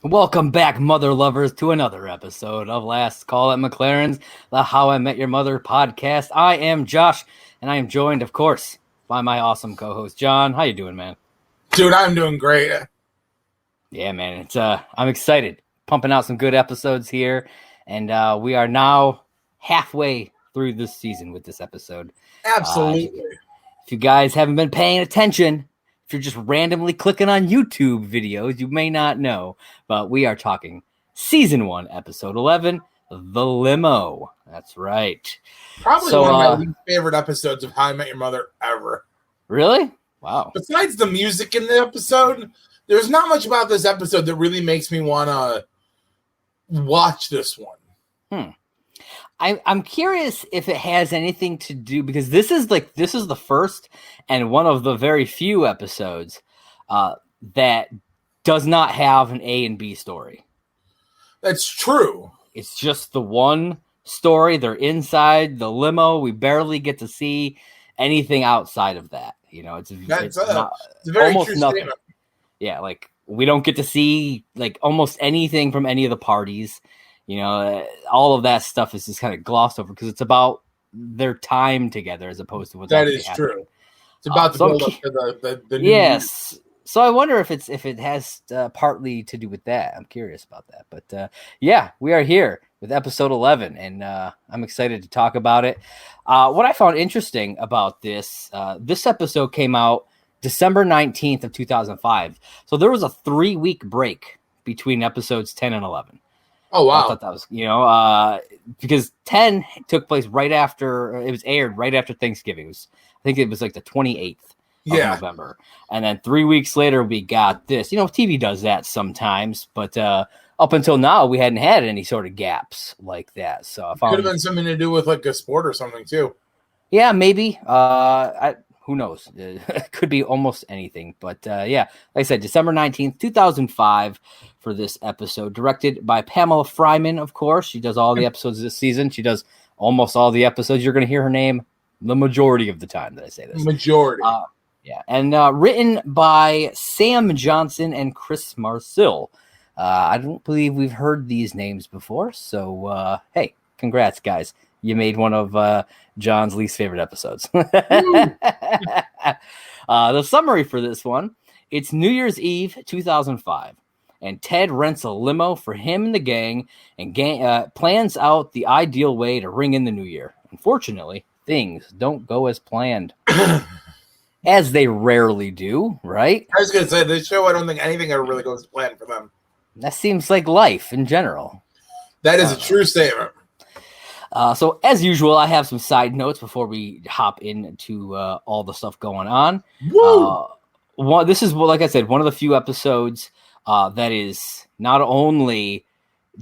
Welcome back, mother lovers, to another episode of Last Call at McLaren's, the How I Met Your Mother podcast. I am Josh, and I am joined, of course, by my awesome co-host, John. How you doing, man? Dude, I'm doing great. Yeah, man. It's I'm excited. Pumping out some good episodes here, and we are now halfway through this season with this episode. Absolutely. If you guys haven't been paying attention, if you're just randomly clicking on YouTube videos, you may not know, but we are talking Season 1, Episode 11, The Limo. That's right. Probably one of my least favorite episodes of How I Met Your Mother ever. Really? Wow. Besides the music in the episode, there's not much about this episode that really makes me want to watch this one. I'm curious if it has anything to do, because this is the first and one of the very few episodes that does not have an A and B story. That's true. It's just the one story. They're inside the limo. We barely get to see anything outside of that. You know, it's a very almost true nothing. Statement. Yeah, like we don't get to see like almost anything from any of the parties. You know, all of that stuff is just kind of glossed over because it's about their time together as opposed to what's that is happening. true. It's about the build up to the new yes. So I wonder if it has partly to do with that. I'm curious about that. But yeah, we are here with episode 11, and I'm excited to talk about it. What I found interesting about this episode came out December 19th of 2005. So there was a 3-week break between episodes 10 and 11. Oh, wow. I thought that was, because 10 took place right after, it was aired right after Thanksgiving. I think it was like the 28th of November. And then 3 weeks later, we got this. You know, TV does that sometimes, but up until now, we hadn't had any sort of gaps like that. So I found could have been something to do with like a sport or something too. Yeah, maybe. Who knows? It could be almost anything. But yeah, like I said, December 19th, 2005 for this episode, directed by Pamela Fryman, of course. She does all the episodes this season. She does almost all the episodes. You're going to hear her name the majority of the time that I say this. Majority. Yeah, and written by Sam Johnson and Chris Marcil. I don't believe we've heard these names before. So, hey, congrats, guys. You made one of John's least favorite episodes. The summary for this one, it's New Year's Eve, 2005, and Ted rents a limo for him and the gang and plans out the ideal way to ring in the new year. Unfortunately, things don't go as planned. As they rarely do, right? I was going to say, this show, I don't think anything ever really goes to plan for them. That seems like life in general. That is a true statement. So, as usual, I have some side notes before we hop into all the stuff going on. This is, like I said, one of the few episodes that is not only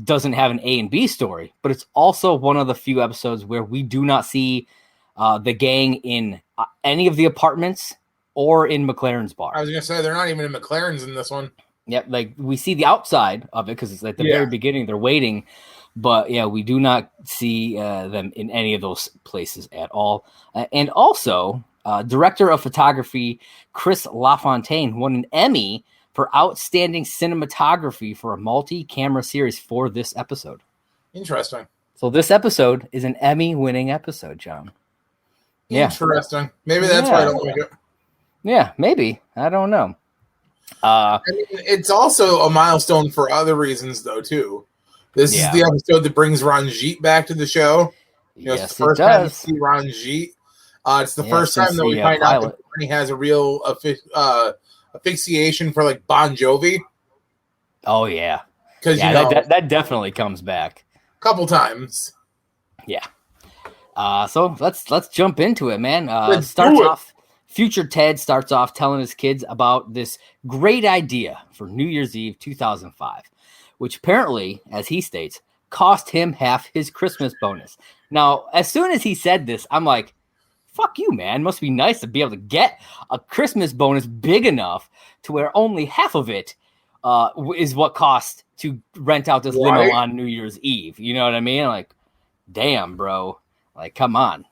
doesn't have an A and B story, but it's also one of the few episodes where we do not see the gang in any of the apartments or in McLaren's bar. I was going to say, they're not even in McLaren's in this one. Yep, like we see the outside of it because it's at the very beginning. They're waiting. But yeah, we do not see them in any of those places at all. And also, director of photography Chris LaFontaine won an Emmy for outstanding cinematography for a multi-camera series for this episode. Interesting. So this episode is an Emmy-winning episode, John. Yeah. Interesting. Maybe that's why I don't like it. Yeah, maybe. I don't know. I mean, it's also a milestone for other reasons, though, too. This is the episode that brings Ranjit back to the show. Yes, it's the first time we see Ranjit. It's the first time that we find out that Bernie has a real asphyxiation for like Bon Jovi. Oh yeah, because that definitely comes back a couple times. Yeah. So let's jump into it, man. Future Ted starts off telling his kids about this great idea for New Year's Eve 2005. Which apparently, as he states, cost him half his Christmas bonus. Now, as soon as he said this, I'm like, fuck you, man. Must be nice to be able to get a Christmas bonus big enough to where only half of it is what cost to rent out this limo on New Year's Eve. You know what I mean? Like, damn, bro. Like, come on.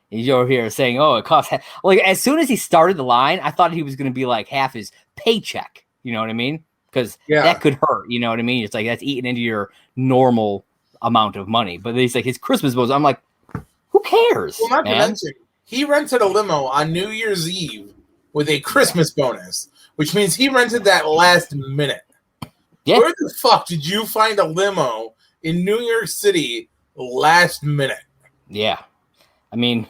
He's over here saying, oh, it costs half. Like, as soon as he started the line, I thought he was going to be like half his paycheck. You know what I mean? because that could hurt. You know what I mean? It's like that's eating into your normal amount of money. But he's like his Christmas bonus. I'm like, who cares? Well, not to mention, he rented a limo on New Year's Eve with a Christmas bonus, which means he rented that last minute. Yeah. Where the fuck did you find a limo in New York City last minute? Yeah. I mean,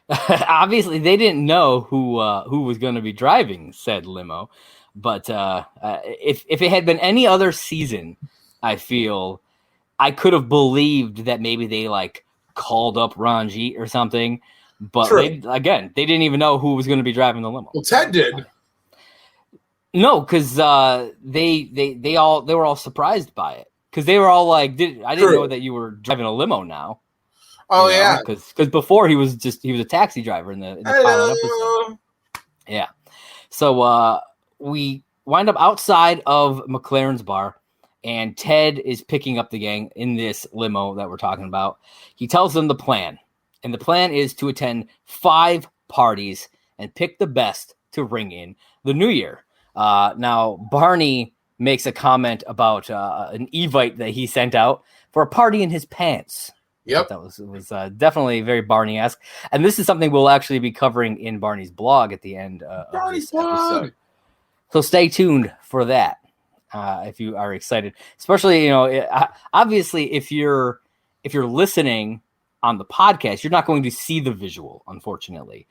obviously they didn't know who was going to be driving said limo, but if it had been any other season, I feel I could have believed that maybe they like called up Ranjit or something, but they didn't even know who was going to be driving the limo. Well, Ted did. No, because they were all surprised by it because they were all like, I didn't know that you were driving a limo now. Oh, yeah. Because before he was a taxi driver in the pilot episode. Yeah. So we wind up outside of McLaren's bar, and Ted is picking up the gang in this limo that we're talking about. He tells them the plan, and the plan is to attend 5 parties and pick the best to ring in the new year. Now, Barney makes a comment about an Evite that he sent out for a party in his pants. Yep. That was definitely very Barney-esque. And this is something we'll actually be covering in Barney's blog at the end of this episode. So stay tuned for that if you are excited. Especially, obviously, if you're listening on the podcast, you're not going to see the visual, unfortunately.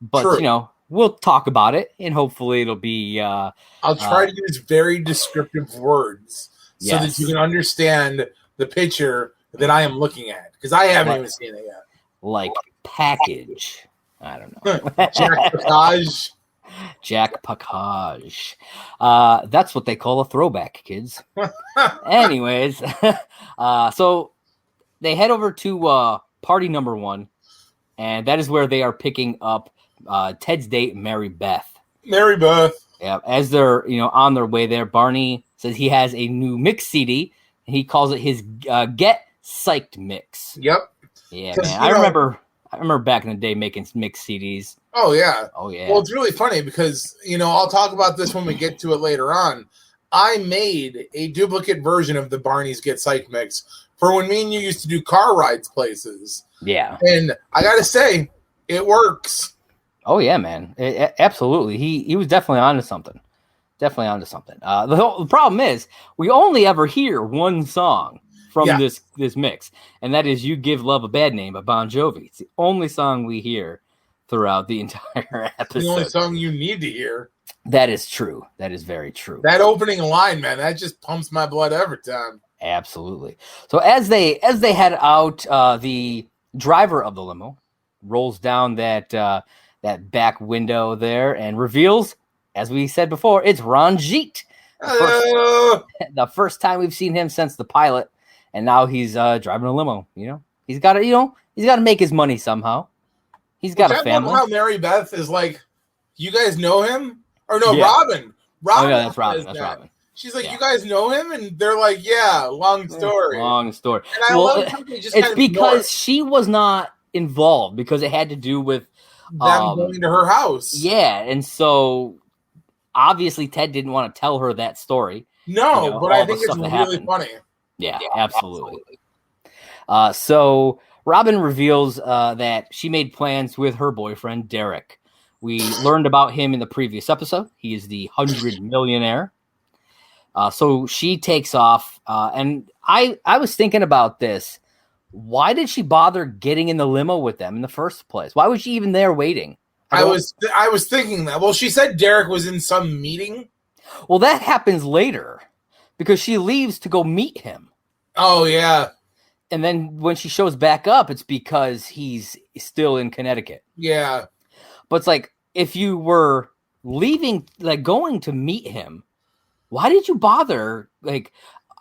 But, True. We'll talk about it, and hopefully it'll be... I'll try to use very descriptive words so that you can understand the picture that I am looking at, because I haven't even seen it yet. Like package. I don't know. Jack Package. That's what they call a throwback, kids. Anyways, so they head over to party number 1, and that is where they are picking up Ted's date, Mary Beth. Mary Beth. Yeah, as they're on their way there, Barney says he has a new mix CD, and he calls it his Get Psyched mix. Yep. Yeah, man. I remember back in the day making mix CDs. Oh yeah. Yeah. Well, it's really funny because I'll talk about this when we get to it later on. I made a duplicate version of the Barney's Get Psyched mix for when me and you used to do car rides places. Yeah. And I gotta say, it works. Oh yeah, man. Absolutely. He was definitely onto something. The problem is we only ever hear one song from this mix, and that is "You Give Love a Bad Name" by Bon Jovi. It's the only song we hear throughout the entire episode. The only song you need to hear. That is true. That is very true. That opening line, man, that just pumps my blood every time. Absolutely. So as they head out, the driver of the limo rolls down that back window there and reveals, as we said before, it's Ranjit. The first time we've seen him since the pilot. And now he's driving a limo. He's got to make his money somehow. He's got a family. How Mary Beth is like, you guys know him? Or no, Robin. Robin. Oh, yeah, that's Robin. That's Robin. She's like, you guys know him? And they're like, yeah, long story. Long story. And I love how they just it's because she was not involved because it had to do with them going to her house. Yeah, and so obviously Ted didn't want to tell her that story. No, but I think it's really funny. Yeah, absolutely. So Robin reveals that she made plans with her boyfriend, Derek. We learned about him in the previous episode. He is the 100 millionaire. So she takes off. And I was thinking about this. Why did she bother getting in the limo with them in the first place? Why was she even there waiting? I was thinking that. Well, she said Derek was in some meeting. Well, that happens later. Because she leaves to go meet him. Oh, yeah. And then when she shows back up, it's because he's still in Connecticut. Yeah. But it's like, if you were leaving, like going to meet him, why did you bother? Like,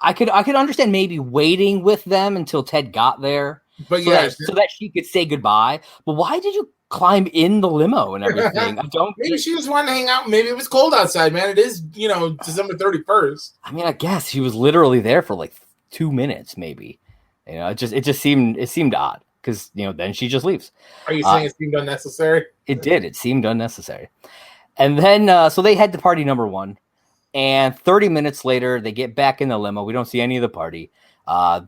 I could understand maybe waiting with them until Ted got there. But so that she could say goodbye. But why did you climb in the limo and everything? Maybe she just wanted to hang out. Maybe it was cold outside, man. It is, December 31st. I mean, I guess she was literally there for like 2 minutes, maybe. It just seemed odd because then she just leaves. Are you saying it seemed unnecessary? It did. It seemed unnecessary. And then so they head to party number 1, And 30 minutes later, they get back in the limo. We don't see any of the party.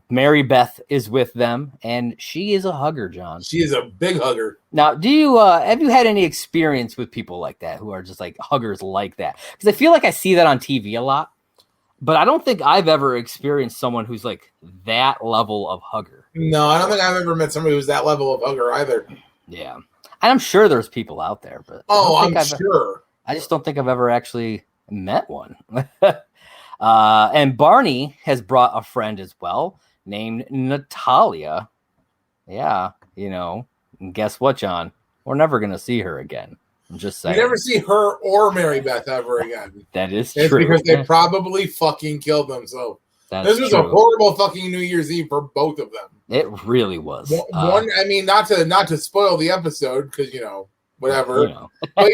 Mary Beth is with them, and she is a hugger, John. She is a big hugger. Now, have you had any experience with people like that who are just like huggers like that? Because I feel like I see that on TV a lot, but I don't think I've ever experienced someone who's like that level of hugger. No, I don't think I've ever met somebody who's that level of hugger either. Yeah, and I'm sure there's people out there, but I'm sure. I just don't think I've ever actually met one. And Barney has brought a friend as well named Natalia. Yeah, and guess what, John? We're never going to see her again. I'm just saying. You never see her or Mary Beth ever again. That is it's true. Because they probably fucking killed them. So this was a horrible fucking New Year's Eve for both of them. It really was. One, I mean, not to spoil the episode, because, whatever. But,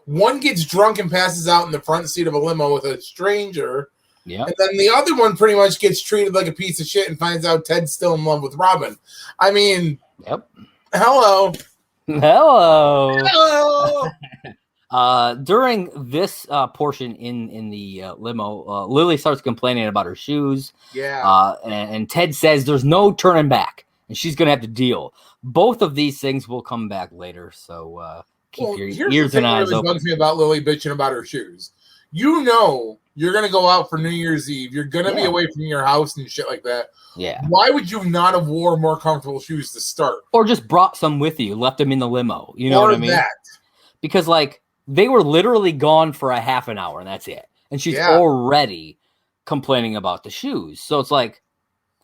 one gets drunk and passes out in the front seat of a limo with a stranger. Yeah. And then the other one pretty much gets treated like a piece of shit and finds out Ted's still in love with Robin. I mean, yep. Hello. During this portion in the limo, Lily starts complaining about her shoes. Yeah. And Ted says there's no turning back, and she's going to have to deal. Both of these things will come back later, so keep your ears and eyes open. Bugs me about Lily bitching about her shoes. You're going to go out for New Year's Eve. You're going to be away from your house and shit like that. Yeah. Why would you not have wore more comfortable shoes to start? Or just brought some with you, left them in the limo. You know what I mean? That. Because, they were literally gone for a half an hour, and that's it. And she's already complaining about the shoes. So it's like,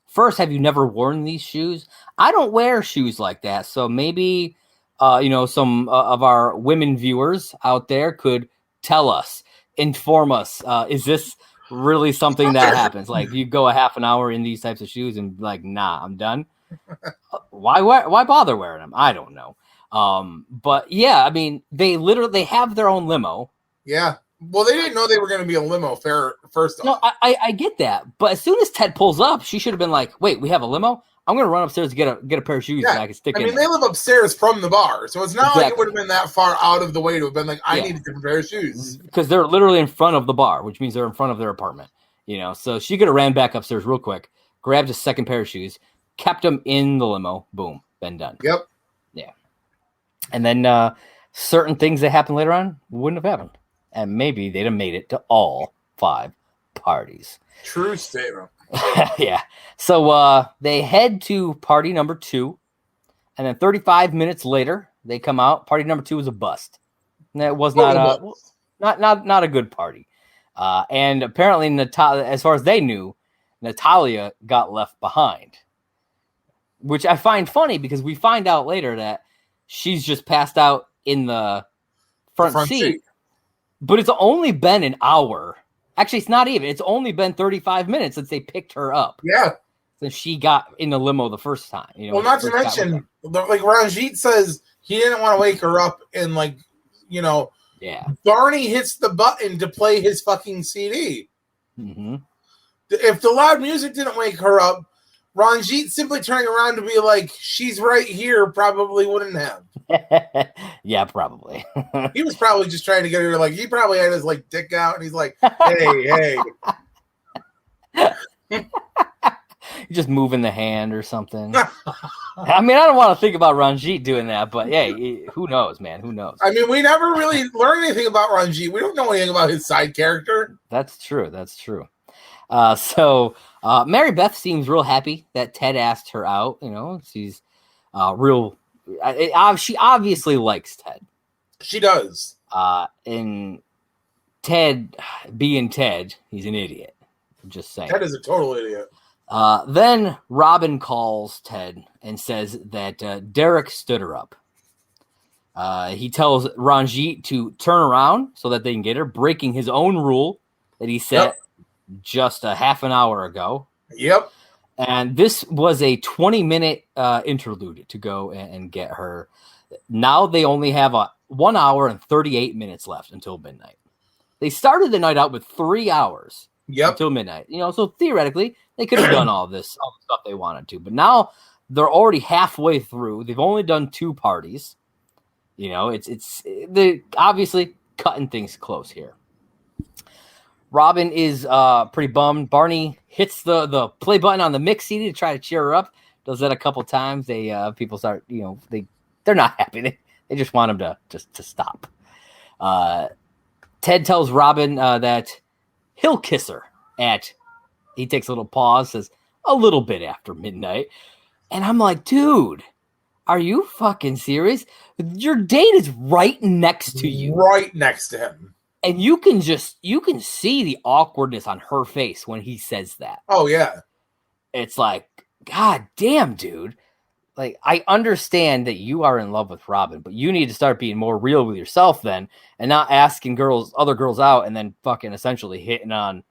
first, have you never worn these shoes? I don't wear shoes like that. So maybe, some of our women viewers out there could tell us, inform us. Is this really something that happens? Like, you go a half an hour in these types of shoes and like, nah, I'm done. Why bother wearing them? I don't know. But yeah, I mean, they have their own limo. Yeah. Well, they didn't know they were going to be a limo first off. No, I get that. But as soon as Ted pulls up, she should have been like, wait, we have a limo? I'm going to run upstairs to get a pair of shoes that I can stick in. I mean, they live upstairs from the bar, so it's not like it would have been that far out of the way to have been like, I need a different pair of shoes. Because they're literally in front of the bar, which means they're in front of their apartment. So she could have ran back upstairs real quick, grabbed a second pair of shoes, kept them in the limo, boom, been done. Yep. Yeah. And then certain things that happened later on wouldn't have happened. And maybe they'd have made it to all 5 parties. True statement. Yeah. So they head to party number 2. And then 35 minutes later, they come out. Party number 2 was a bust. And that was not a good party. And apparently, as far as they knew, Natalia got left behind. Which I find funny because we find out later that she's just passed out in the front seat. But it's only been an hour. Actually, it's not even. It's only been 35 minutes since they picked her up. Yeah. Since she got in the limo the first time. Well, not to mention, Ranjit says he didn't want to wake her up and, Barney hits the button to play his fucking CD. Mm-hmm. If the loud music didn't wake her up, Ranjit simply turning around to be like, she's right here, probably wouldn't have. Yeah, probably. He was probably just trying to get her, he probably had his, dick out, and he's like, hey. Just moving the hand or something. I mean, I don't want to think about Ranjit doing that, but hey, who knows, man? Who knows? I mean, we never really learned anything about Ranjit. We don't know anything about his side character. That's true. So Mary Beth seems real happy that Ted asked her out. She's she obviously likes Ted. She does. And Ted, being Ted, he's an idiot. I'm just saying. Ted is a total idiot. Then Robin calls Ted and says that Derek stood her up. He tells Ranjit to turn around so that they can get her, breaking his own rule that he set just a half an hour ago. Yep. And this was a 20-minute interlude to go and get her. Now they only have 1 hour and 38 minutes left until midnight. They started the night out with 3 hours until midnight. So theoretically, they could have done all the stuff they wanted to. But now they're already halfway through. They've only done 2 parties. They obviously cutting things close here. Robin is pretty bummed. Barney hits the play button on the mix CD to try to cheer her up. Does that a couple times. People start, they're not happy. They just want him to stop. Ted tells Robin that he'll kiss her he takes a little pause, says a little bit after midnight. And I'm like, dude, are you fucking serious? Your date is right next to you. Right next to him. And you can see the awkwardness on her face when he says that. Oh, yeah. It's like, God damn, dude. Like, I understand that you are in love with Robin, but you need to start being more real with yourself then, and not asking other girls out and then fucking essentially hitting on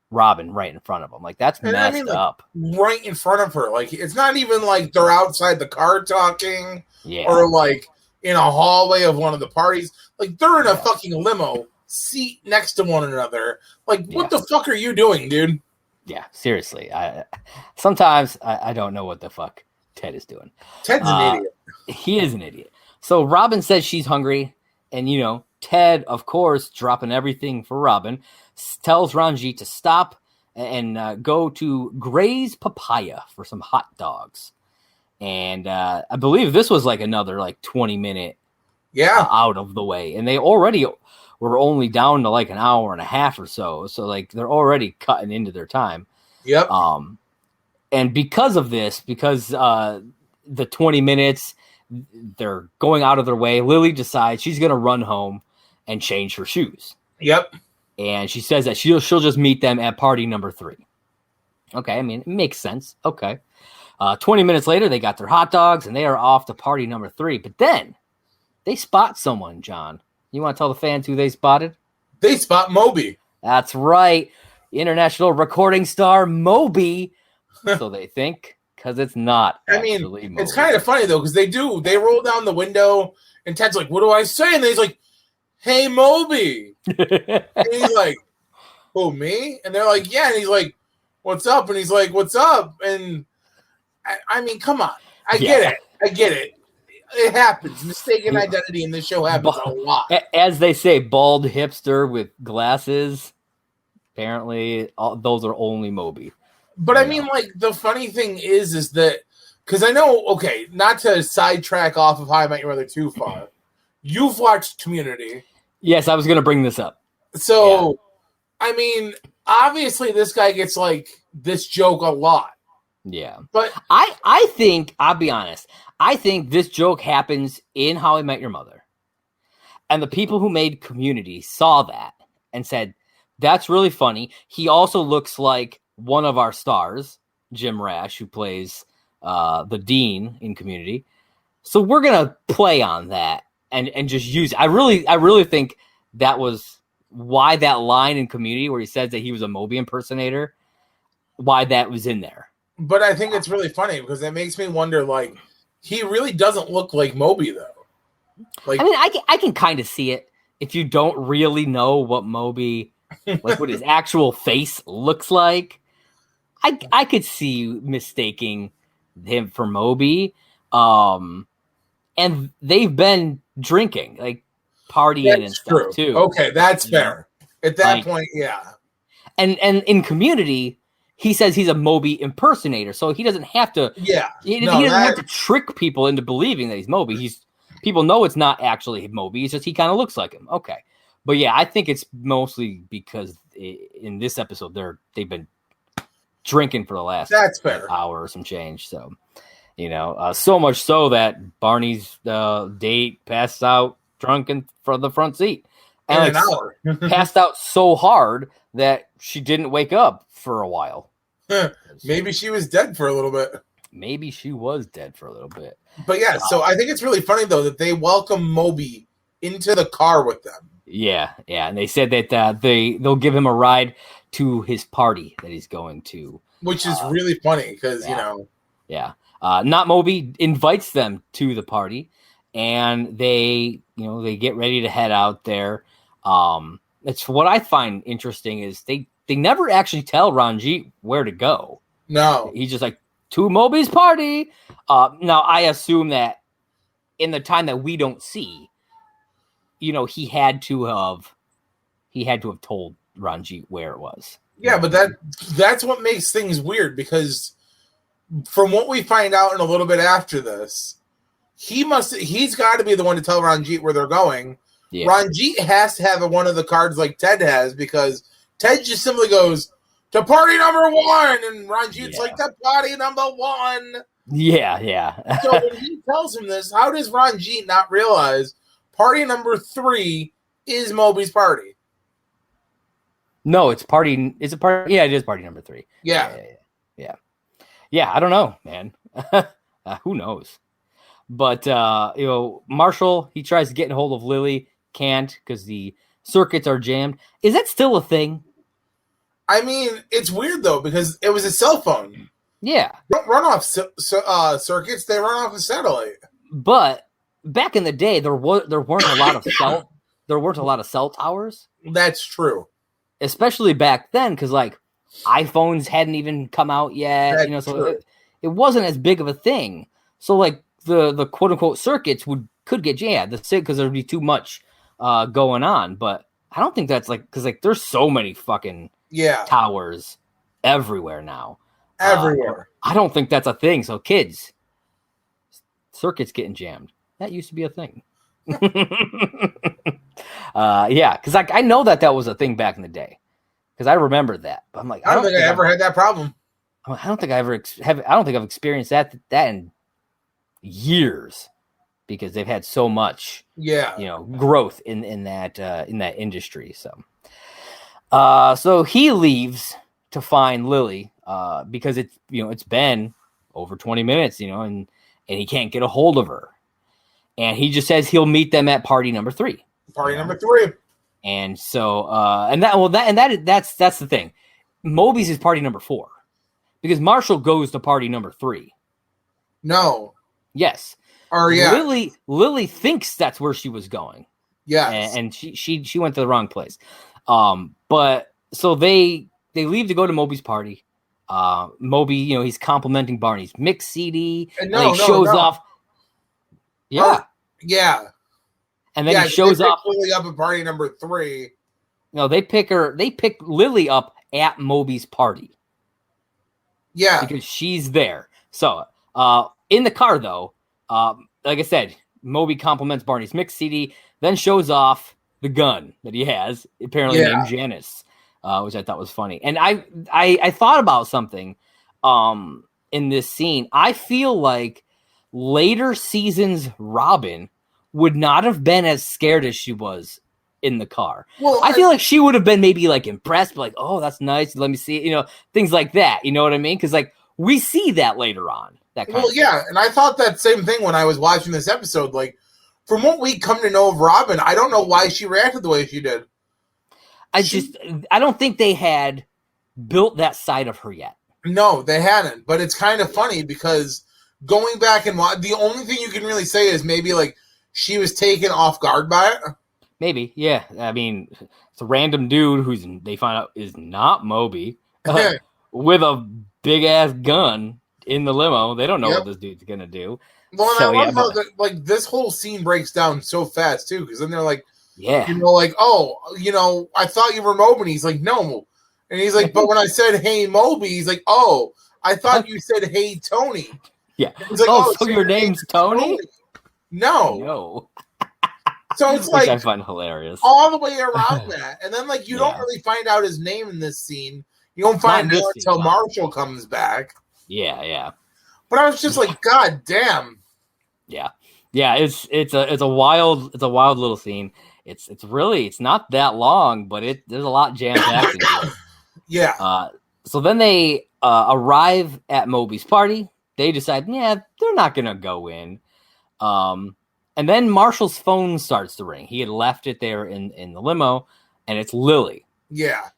Robin right in front of him. Like, that's messed up. Right in front of her. Like, it's not even like they're outside the car talking or like in a hallway of one of the parties. Like, they're in a fucking limo seat next to one another. Like, what the fuck are you doing, dude? Yeah, seriously. Sometimes I don't know what the fuck Ted is doing. Ted's an idiot. He is an idiot. So Robin says she's hungry, and Ted, of course, dropping everything for Robin, tells Ranjit to stop and go to Gray's Papaya for some hot dogs. And I believe this was like another 20-minute out of the way, and they already were only down to like an hour and a half or so. So like they're already cutting into their time. Yep. And because of this, the 20 minutes, they're going out of their way. Lily decides she's going to run home and change her shoes. Yep. And she says that she'll just meet them at party number 3. Okay. I mean, it makes sense. Okay. 20 minutes later, they got their hot dogs and they are off to party number 3. But then they spot someone, John. You want to tell the fans who they spotted? They spot Moby. That's right. International recording star Moby. So they think, because it's not. Moby. It's kind of funny, though, because they roll down the window, and Ted's like, what do I say? And he's like, hey, Moby. And he's like, who, me? And they're like, yeah. And he's like, what's up? And he's like, what's up? And I mean, come on. I get it. It happens. Mistaken identity in this show happens a lot. As they say, bald hipster with glasses. Apparently, those are only Moby. But I mean, like, the funny thing is that, because I know, okay, not to sidetrack off of How I Met Your Mother too far, you've watched Community. Yes, I was going to bring this up. So, I mean, obviously this guy gets, like, this joke a lot. Yeah. But I think, I'll be honest, I think this joke happens in How I Met Your Mother. And the people who made Community saw that and said, that's really funny. He also looks like one of our stars, Jim Rash, who plays the Dean in Community. So we're going to play on that and just use it. I really think that was why that line in Community where he says that he was a Moby impersonator, why that was in there. But I think it's really funny because it makes me wonder, like, he really doesn't look like Moby, though. Like, I mean, I can kind of see it if you don't really know what Moby, like what his actual face looks like. I could see you mistaking him for Moby. And they've been drinking, like partying and stuff too. Okay, that's fair. At that point, yeah. And in Community, he says he's a Moby impersonator, so he doesn't have to. Yeah, he doesn't have to trick people into believing that he's Moby. People know it's not actually Moby. It's just he kind of looks like him. Okay, but yeah, I think it's mostly because in this episode they've been drinking for the last hour or some change. So, so much so that Barney's date passed out drunk in the front seat. And an hour. Passed out so hard that she didn't wake up for a while. Maybe she was dead for a little bit. But yeah, so I think it's really funny, though, that they welcome Moby into the car with them. Yeah. And they said that they'll give him a ride to his party that he's going to. Which is really funny because, Yeah. Not Moby invites them to the party, and they get ready to head out there. It's what I find interesting is they never actually tell Ranjit where to go. No. He's just like, to Moby's party. Now, I assume that in the time that we don't see, he had to have told Ranjit where it was. Yeah, but that's what makes things weird, because from what we find out in a little bit after this, he's got to be the one to tell Ranjit where they're going. Yeah. Ranjit has to have one of the cards like Ted has, because Ted just simply goes to party number 1, and Ranjit's like, to party number 1. Yeah. So when he tells him this, how does Ranjit not realize party number 3 is Moby's party? No, it's party. Is it party? Yeah, it is party number 3. Yeah. I don't know, man. Who knows? But Marshall, he tries to get in hold of Lily, can't, because the circuits are jammed. Is that still a thing? I mean, it's weird though, because it was a cell phone. Yeah, they don't run off circuits; they run off a satellite. But back in the day, there weren't a lot of cell towers. That's true, especially back then, because like iPhones hadn't even come out yet. That's so it wasn't as big of a thing. So like the quote unquote circuits could get jammed because there'd be too much going on. But I don't think that's like, because like there's so many fucking towers everywhere now. Everywhere. I don't think that's a thing. So kids, circuits getting jammed. That used to be a thing. Because like I know that was a thing back in the day, because I remember that. But I'm like, I don't think I ever had that problem. I don't think I ever have. I don't think I've experienced that in years, because they've had so much, growth in that industry. So he leaves to find Lily, because it's been over 20 minutes, and he can't get a hold of her, and he just says he'll meet them at party number 3. Party number 3. And so, that's the thing. Moby's is party number 4, because Marshall goes to party number 3. No. Yes. Or Lily thinks that's where she was going. Yes. And she went to the wrong place. But so they leave to go to Moby's party. Moby, he's complimenting Barney's mix CD. And he shows off. Yeah. Yeah. And then he shows off Lily up at party number 3. No, they pick Lily up at Moby's party. Yeah. Because she's there. So, in the car though, like I said, Moby compliments Barney's mix CD, then shows off the gun that he has, apparently named Janice, which I thought was funny. And I thought about something in this scene. I feel like later seasons Robin would not have been as scared as she was in the car. Well, I feel like she would have been maybe like impressed, like, oh, that's nice. Let me see it. Things like that. You know what I mean? Because like we see that later on. And I thought that same thing when I was watching this episode. Like, from what we come to know of Robin, I don't know why she reacted the way she did. I don't think they had built that side of her yet. No, they hadn't. But it's kind of funny, because going back and the only thing you can really say is maybe like she was taken off guard by it. Maybe, yeah. I mean, it's a random dude who's they find out is not Moby with a big ass gun in the limo. They don't know what this dude's gonna do. Well, and I love how like this whole scene breaks down so fast too, because then they're like, like, oh, I thought you were Moby. And he's like, no, and he's like, but when I said hey Moby, he's like, oh, I thought you said hey Tony. Yeah. He's like, so your name's Tony? No. So it's like, I find hilarious all the way around that, and then like you don't really find out his name in this scene. You don't find out until Marshall comes back. Yeah. But I was just like, God damn. Yeah. It's a wild little scene. It's not that long, but there's a lot jam packed into it. Yeah. So then they arrive at Moby's party. They decide, they're not gonna go in. And then Marshall's phone starts to ring. He had left it there in the limo, and it's Lily. Yeah.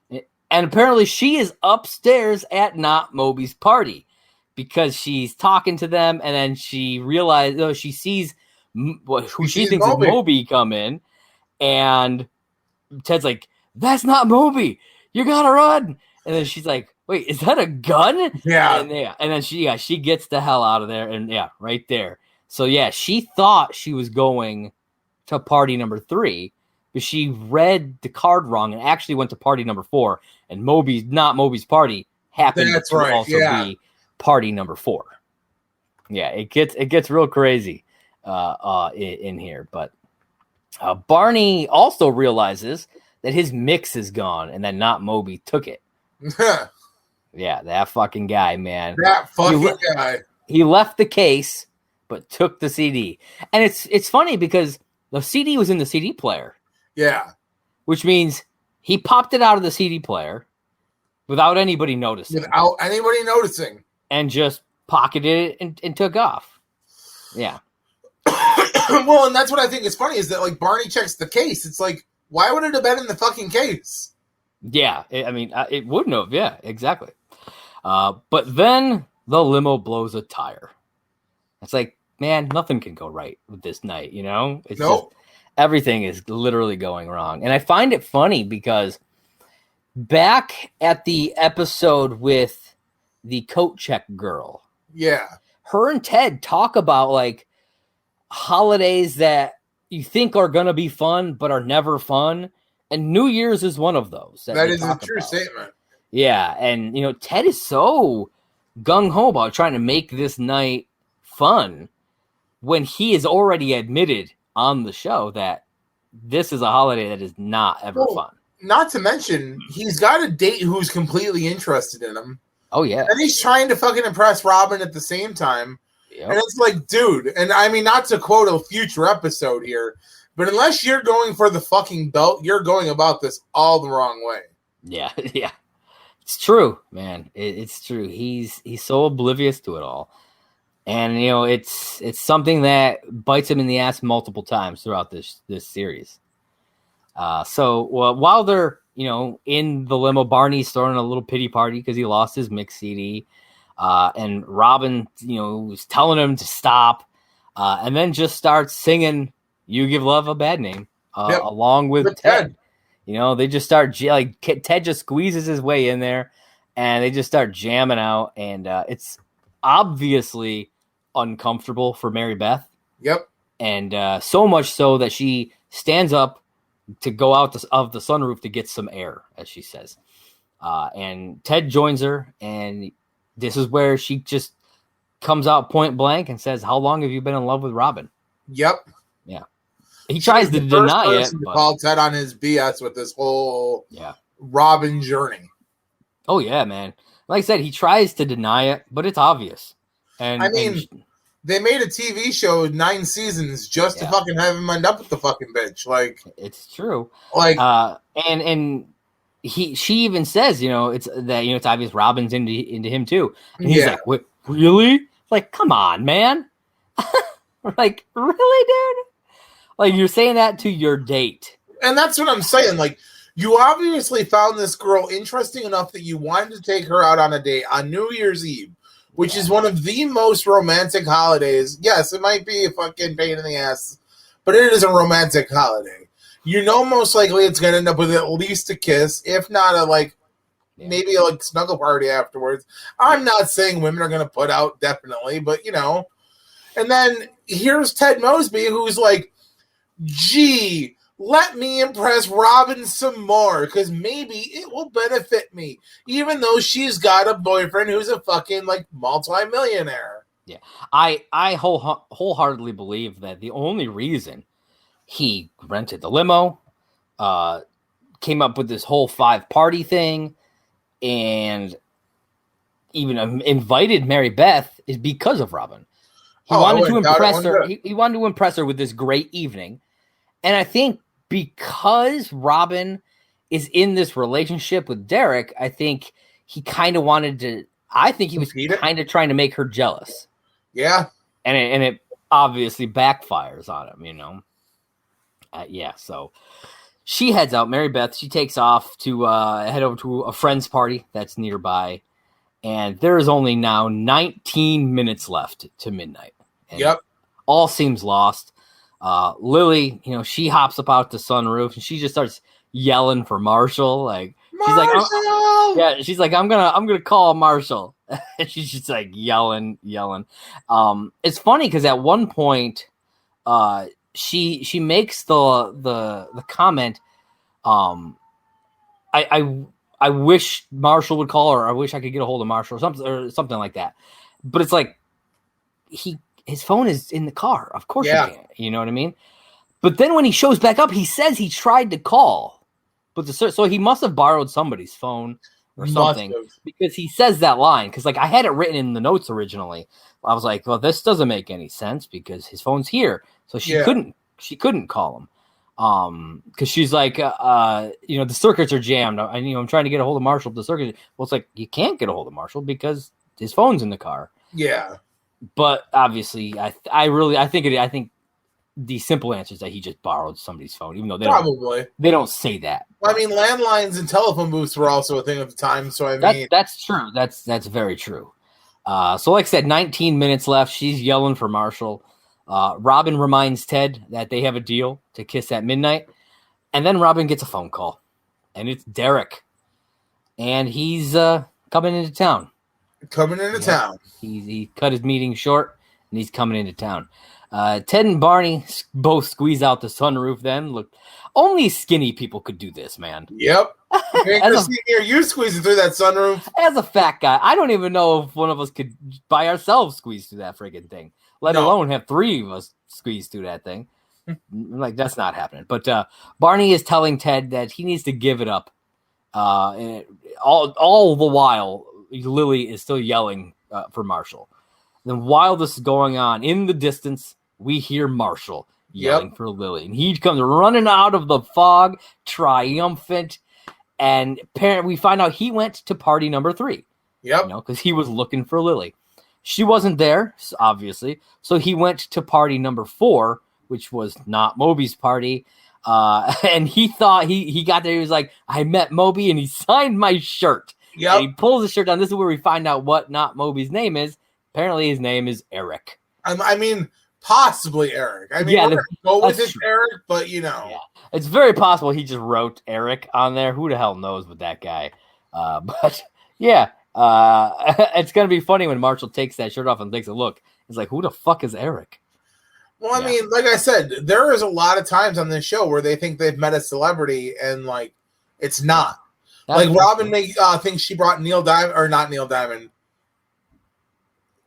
And apparently she is upstairs at not Moby's party, because she's talking to them, and then she realizes, she sees who she thinks is Moby come in, and Ted's like, that's not Moby. You gotta run. And then she's like, wait, is that a gun? Yeah. And then she gets the hell out of there, and right there. So, she thought she was going to party number 3, but she read the card wrong and actually went to party number 4. And Moby's party happened to also be party number 4. Yeah, it gets real crazy in here. But Barney also realizes that his mix is gone and that not Moby took it. Yeah, that fucking guy, man. That fucking guy. He left the case, but took the CD. And it's funny because the CD was in the CD player. Yeah. Which means he popped it out of the CD player without anybody noticing. Without anybody noticing. And just pocketed it and took off. Yeah. Well, and that's what I think is funny is that, like, Barney checks the case. It's like, why would it have been in the fucking case? Yeah. It wouldn't have. Yeah, exactly. But then the limo blows a tire. It's like, man, nothing can go right with this night, you know? It's just, everything is literally going wrong. And I find it funny because back at the episode with the coat check girl, her and Ted talk about like holidays that you think are going to be fun but are never fun, and New Year's is one of those. That is a true statement. Yeah, and you know, Ted is so gung-ho about trying to make this night fun when he has already admitted on the show that this is a holiday that is not ever fun. Not to mention, he's got a date who's completely interested in him. Oh, yeah. And he's trying to fucking impress Robin at the same time. Yep. And it's like, dude, and I mean, not to quote a future episode here, but unless you're going for the fucking belt, you're going about this all the wrong way. Yeah, yeah. It's true, man. It's true. He's so oblivious to it all. And, you know, it's something that bites him in the ass multiple times throughout this series. So while they're, you know, in the limo, Barney's throwing a little pity party because he lost his mix CD. And Robin, you know, was telling him to stop. And then just starts singing You Give Love a Bad Name along with Ted. You know, they just start, like, Ted just squeezes his way in there. And they just start jamming out. And it's obviously uncomfortable for Mary Beth. Yep. And so much so that she stands up to go out of the sunroof to get some air, as she says. And Ted joins her, and this is where she just comes out point blank and says, "How long have you been in love with Robin?" Yep. Yeah. He tries to deny it. But call Ted on his BS with this whole Robin journey. Oh, yeah, man. Like I said, he tries to deny it, but it's obvious. And I mean, they made a TV show 9 seasons just to fucking have him end up with the fucking bitch. Like, it's true. Like, and she even says, you know, it's obvious Robin's into him too. And he's like, "What, really? Like, come on, man." Like, really, dude? Like, you're saying that to your date. And that's what I'm saying. Like, you obviously found this girl interesting enough that you wanted to take her out on a date on New Year's Eve, which is one of the most romantic holidays. Yes, it might be a fucking pain in the ass, but it is a romantic holiday. You know, most likely it's going to end up with at least a kiss, if not a, maybe a, snuggle party afterwards. I'm not saying women are going to put out, definitely, but, you know. And then here's Ted Mosby, who's like, gee, let me impress Robin some more, because maybe it will benefit me, even though she's got a boyfriend who's a fucking, multi-millionaire. Yeah, I wholeheartedly believe that the only reason he rented the limo, came up with this whole 5-party thing, and even invited Mary Beth is because of Robin. He wanted to impress her. He wanted to impress her with this great evening. And I think because Robin is in this relationship with Derek, I think he kind of wanted to. I think he was kind of trying to make her jealous. Yeah, and it obviously backfires on him, you know. So she heads out. Mary Beth, she takes off to head over to a friend's party that's nearby, and there is only now 19 minutes left to midnight. And all seems lost. Lily, you know, she hops up out the sunroof and she just starts yelling for Marshall. Like, Marshall! She's like, I'm gonna call Marshall. And she's just like yelling. It's funny because at one point, she makes the comment, I wish Marshall would call, or I wish I could get a hold of Marshall, or something like that. But it's like his phone is in the car. Of course you can't. You know what I mean? But then when he shows back up, he says he tried to call, but so he must have borrowed somebody's phone or something, because he says that line. Because like I had it written in the notes originally. I was like, well, this doesn't make any sense because his phone's here, so she couldn't call him. Because she's like, the circuits are jammed. I'm trying to get a hold of Marshall. The circuit. Well, it's like you can't get a hold of Marshall because his phone's in the car. Yeah. But obviously, I think the simple answer is that he just borrowed somebody's phone, even though they don't say that. Well, I mean, landlines and telephone booths were also a thing at the time. So I mean, that's true. That's very true. So like I said, 19 minutes left. She's yelling for Marshall. Robin reminds Ted that they have a deal to kiss at midnight. And then Robin gets a phone call. And it's Derek. And he's coming into town. He cut his meeting short, and he's coming into town. Ted and Barney both squeeze out the sunroof then. Look, only skinny people could do this, man. Yep. You squeezing through that sunroof. As a fat guy, I don't even know if one of us could by ourselves squeeze through that friggin' thing, let alone have three of us squeeze through that thing. Like, that's not happening. But Barney is telling Ted that he needs to give it up. And all the while, Lily is still yelling for Marshall. Then while this is going on, in the distance, we hear Marshall yelling for Lily. And he comes running out of the fog, triumphant. And apparently we find out he went to party number 3. Yep. Because he was looking for Lily. She wasn't there, obviously. So he went to party number 4, which was not Moby's party. And he thought he got there. He was like, I met Moby and he signed my shirt. Yep. And he pulls the shirt down. This is where we find out what not Moby's name is. Apparently his name is Eric. I mean, possibly Eric. I mean, we're going to go with it, Eric, but Yeah. It's very possible he just wrote Eric on there. Who the hell knows with that guy? But yeah, it's going to be funny when Marshall takes that shirt off and takes a look. He's like, who the fuck is Eric? Well, I mean, like I said, there is a lot of times on this show where they think they've met a celebrity and, like, it's not. Like, Robin thinks she brought Neil Diamond, or not Neil Diamond.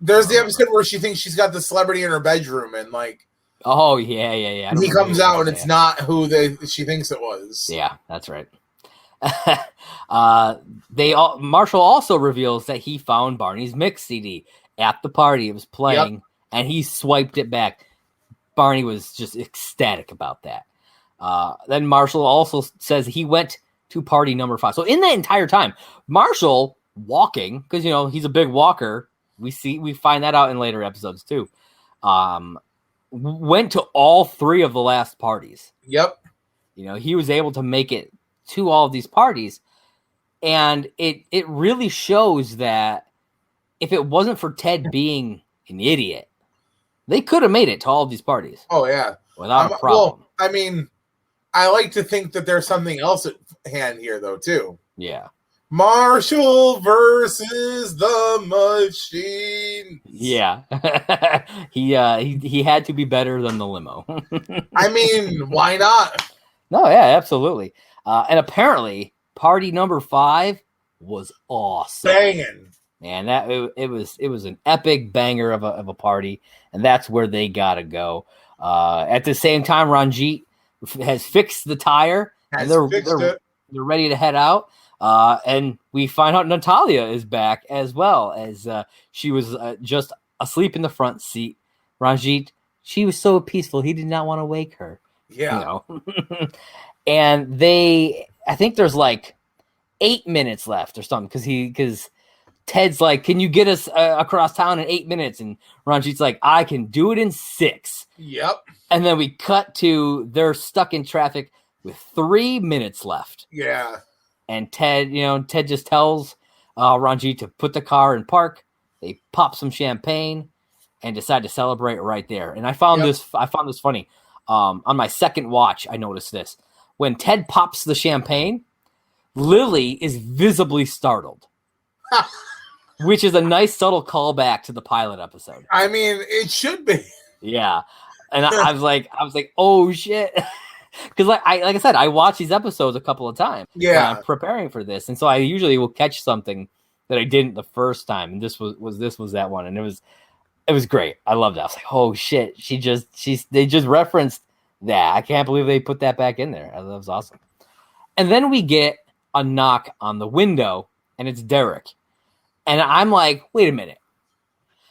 There's the episode where she thinks she's got the celebrity in her bedroom, and, like... Oh, yeah. He comes out, and it's not who she thinks it was. Yeah, that's right. Marshall also reveals that he found Barney's mix CD at the party. It was playing, and he swiped it back. Barney was just ecstatic about that. Then Marshall also says he went to party number 5. So in that entire time, Marshall walking, because he's a big walker. We find that out in later episodes too. Went to all 3 of the last parties. Yep. He was able to make it to all of these parties, and it really shows that if it wasn't for Ted being an idiot, they could have made it to all of these parties. Oh yeah, without a problem. Well, I mean, I like to think that there's something else at hand here, though, too. Yeah. Marshall versus the Machine. Yeah. he had to be better than the Limo. I mean, why not? No, yeah, absolutely. And apparently, party number 5 was awesome. Banging. Man, it was an epic banger of a party, and that's where they gotta go. At the same time, Ranjit has fixed the tire. They're ready to head out. And we find out Natalia is back as well, as she was just asleep in the front seat. Ranjit, she was so peaceful, he did not want to wake her. Yeah. And I think there's like 8 minutes left or something, because Ted's like, can you get us across town in 8 minutes? And Ranjit's like, I can do it in 6. Yep. And then we cut to they're stuck in traffic with 3 minutes left. Yeah. And Ted just tells Ranjit to put the car in park. They pop some champagne and decide to celebrate right there. And I found this funny. On my second watch, I noticed this. When Ted pops the champagne, Lily is visibly startled. Which is a nice subtle callback to the pilot episode. I mean, it should be. Yeah. And I was like, oh shit. Because like I said, I watch these episodes a couple of times when I'm preparing for this. And so I usually will catch something that I didn't the first time. And this was that one. And it was great. I loved it. I was like, oh shit. They just referenced that. I can't believe they put that back in there. That was awesome. And then we get a knock on the window and it's Derek. And I'm like, wait a minute.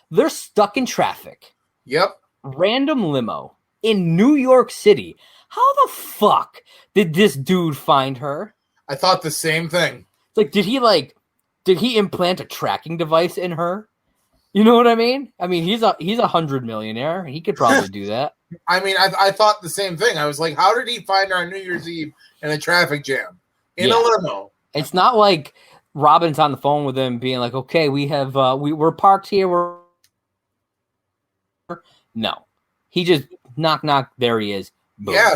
They're stuck in traffic. Yep. Random limo in New York City. How the fuck did this dude find her? I thought the same thing. It's like, did he implant a tracking device in her? You know what I mean? I mean, he's a 100 millionaire. He could probably do that. I mean, I thought the same thing. I was like, how did he find her on New Year's Eve in a traffic jam in a limo? It's not like Robin's on the phone with him being like, okay, we're parked here. No, he just knock. There he is. Boom. Yeah.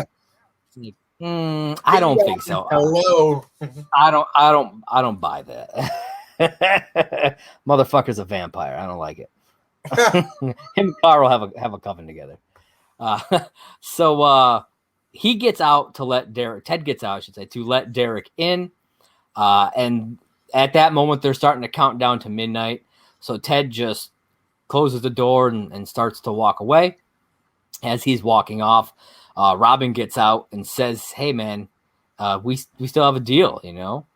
I don't think so. Hello. I don't buy that. Motherfucker's a vampire. I don't like it. Him and Carl have a coven together. So he gets out to let Derek. Ted gets out, I should say, to let Derek in. And at that moment, they're starting to count down to midnight. So Ted just closes the door and starts to walk away. As he's walking off, Robin gets out and says, "Hey, man, we still have a deal, you know."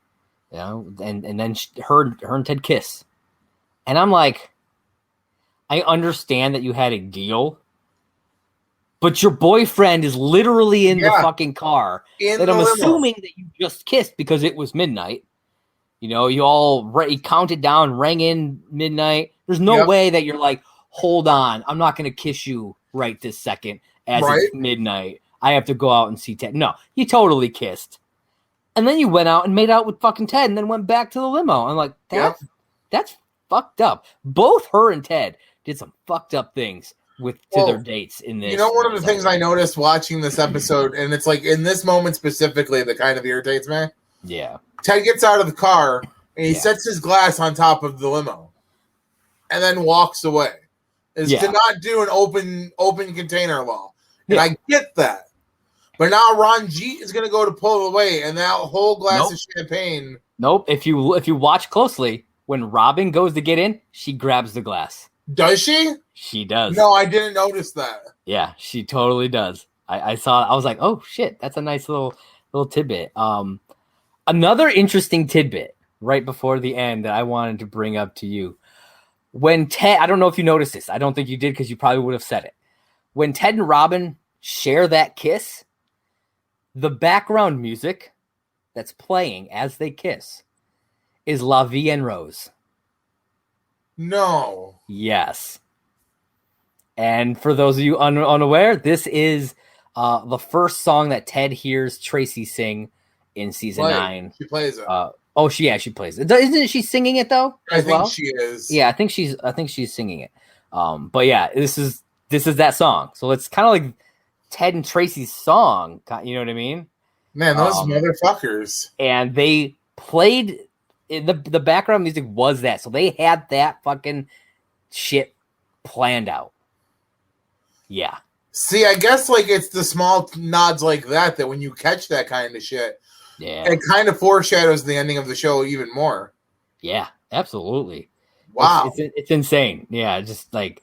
And then her and Ted kiss, and I'm like, I understand that you had a deal, but your boyfriend is literally in the fucking car that I'm assuming that you just kissed because it was midnight. You know, you all counted down, rang in midnight. There's no way that you're like, hold on, I'm not going to kiss you right this second as it's midnight. I have to go out and see Ted. No, you totally kissed. And then you went out and made out with fucking Ted and then went back to the limo. I'm like, that's fucked up. Both her and Ted did some fucked up things to their dates in this. You know, one of the things I noticed watching this episode, and it's like in this moment specifically that kind of irritates me. Yeah. Ted gets out of the car and he sets his glass on top of the limo and then walks away. To not do an open container law. And I get that. But now Ron G is going to go to pull it away and that whole glass of champagne. Nope. If you watch closely, when Robin goes to get in, she grabs the glass. Does she? She does. No, I didn't notice that. Yeah, she totally does. I saw it. I was like, oh shit, that's a nice little tidbit. Another interesting tidbit right before the end that I wanted to bring up to you. When Ted, I don't know if you noticed this. I don't think you did because you probably would have said it. When Ted and Robin share that kiss, the background music that's playing as they kiss is La Vie en Rose. No. Yes. And for those of you unaware, this is the first song that Ted hears Tracy sing in season 9. She plays it. She plays it. Isn't she singing it though? I think she is. Yeah, I think she's singing it. But yeah, this is that song. So it's kind of like Ted and Tracy's song. You know what I mean? Man, those motherfuckers. And they played the background music was that. So they had that fucking shit planned out. Yeah. See, I guess like it's the small nods like that when you catch that kind of shit. Yeah. It kind of foreshadows the ending of the show even more. Yeah, absolutely. Wow. It's insane. Yeah, just like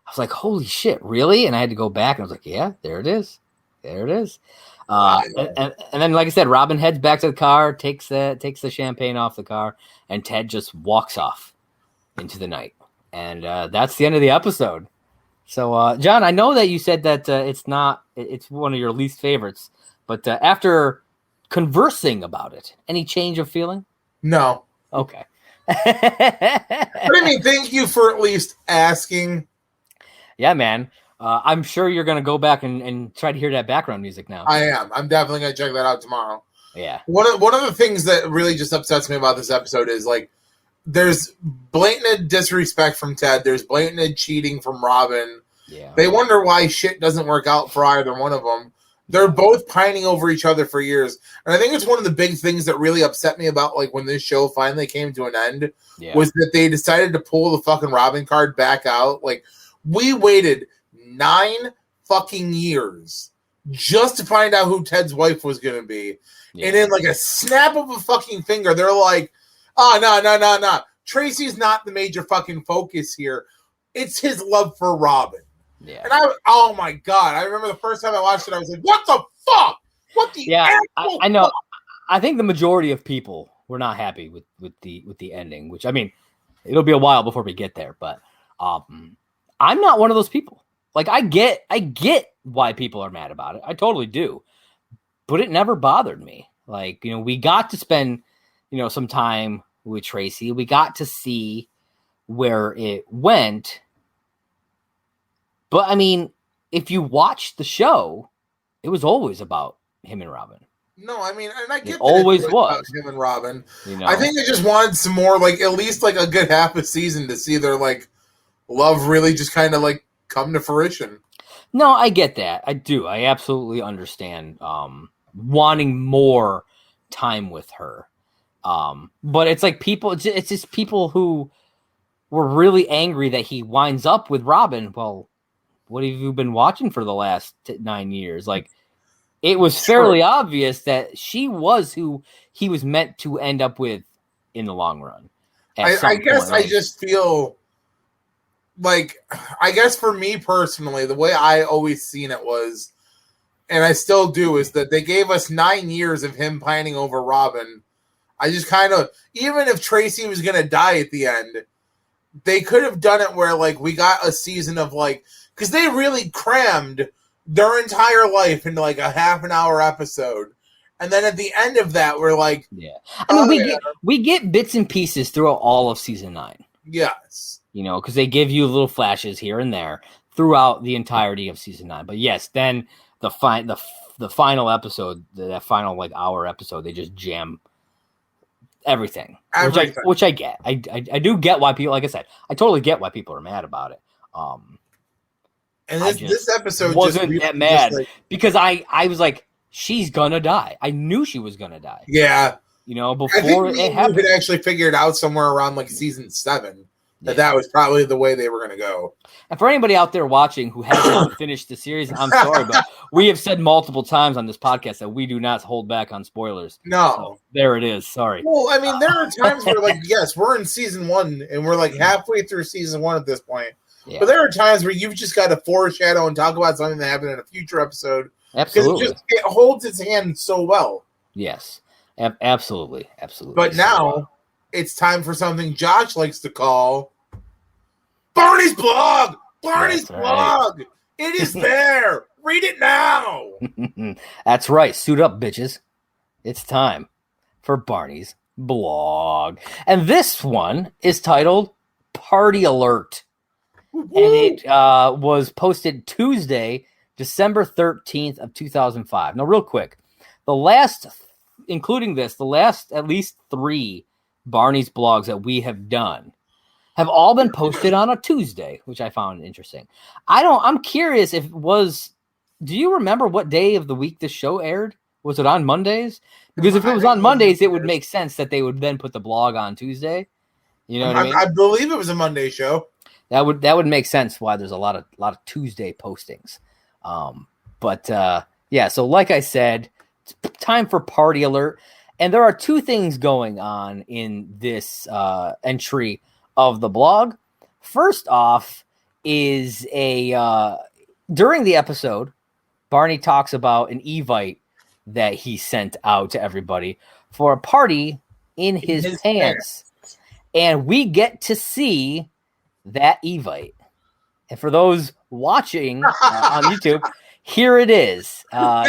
I was like, holy shit, really? And I had to go back and I was like, yeah, there it is. There it is. And then, like I said, Robin heads back to the car, takes the champagne off the car, and Ted just walks off into the night. And that's the end of the episode. So, John, I know that you said that it's one of your least favorites, but after conversing about it, any change of feeling? No. Okay. But I mean, thank you for at least asking. Yeah, man. I'm sure you're going to go back and try to hear that background music now. I am. I'm definitely going to check that out tomorrow. Yeah. One of the things that really just upsets me about this episode is like there's blatant disrespect from Ted. There's blatant cheating from Robin. Yeah. They wonder why shit doesn't work out for either one of them. They're both pining over each other for years. And I think it's one of the big things that really upset me about like when this show finally came to an end was that they decided to pull the fucking Robin card back out. Like we waited 9 fucking years just to find out who Ted's wife was going to be. Yeah. And in like a snap of a fucking finger, they're like, oh, no. Tracy's not the major fucking focus here. It's his love for Robin. Yeah. And oh my God. I remember the first time I watched it, I was like, what the fuck? What the I know. Fuck? I think the majority of people were not happy with the ending, which, I mean, it'll be a while before we get there, but I'm not one of those people. Like, I get why people are mad about it. I totally do. But it never bothered me. Like, you know, we got to spend, you know, some time with Tracy. We got to see where it went. But I mean, if you watch the show, it was always about him and Robin. No, I mean, and I get it always was him and Robin. You know? I think they just wanted some more, like, at least like a good half a season to see their like love really just kind of like come to fruition. No, I get that. I do. I absolutely understand wanting more time with her. But it's like people. It's just people who were really angry that he winds up with Robin. Well, what have you been watching for the last 9 years? Like, it was fairly obvious that she was who he was meant to end up with in the long run. I guess I just feel like, I guess for me personally, the way I always seen it was, and I still do, is that they gave us 9 years of him pining over Robin. I just kind of, even if Tracy was going to die at the end, they could have done it where, like, we got a season of, like, because they really crammed their entire life into like a half an hour episode, and then at the end of that, we're like, I mean, we get bits and pieces throughout all of season 9. Yes, you know, because they give you little flashes here and there throughout the entirety of season 9. But yes, then the final episode, that final like hour episode, they just jam everything. Which I get. I do get why people, like I said, I totally get why people are mad about it. And this episode wasn't just that mad because I was like, she's gonna die. I knew she was gonna die. Yeah, you know, before it happened, we could actually figure it out somewhere around like season 7 that was probably the way they were gonna go. And for anybody out there watching who hasn't finished the series, I'm sorry, but we have said multiple times on this podcast that we do not hold back on spoilers. No, so there it is. Sorry. Well, I mean, there are times where, like, yes, we're in season 1 and we're like halfway through season 1 at this point. Yeah. But there are times where you've just got to foreshadow and talk about something that happened in a future episode. Absolutely. Because it holds its hand so well. Yes. Absolutely. But now it's time for something Josh likes to call Barney's blog. Barney's blog. Right. It is there. Read it now. That's right. Suit up, bitches. It's time for Barney's blog. And this one is titled Party Alert. And it was posted Tuesday, December 13th of 2005. Now, real quick, including this, the last at least 3 Barney's blogs that we have done have all been posted on a Tuesday, which I found interesting. I'm curious if it was, do you remember what day of the week this show aired? Was it on Mondays? Because if it was on Mondays, it would make sense that they would then put the blog on Tuesday. You know what I mean? I believe it was a Monday show. That would make sense why there's a lot of Tuesday postings. So like I said, it's time for Party Alert. And there are 2 things going on in this entry of the blog. First off is during the episode, Barney talks about an Evite that he sent out to everybody for a party in his pants. And we get to see that Evite. And for those watching on YouTube, here it is. At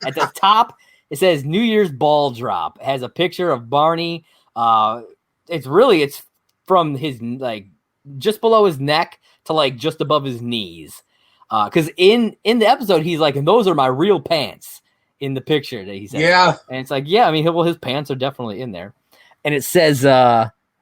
the top, it says New Year's ball drop. It has a picture of Barney. It's from his, like, just below his neck to, like, just above his knees. Because in the episode, he's like, and those are my real pants in the picture that he said. Yeah. And it's like, yeah, I mean, his pants are definitely in there. And it says,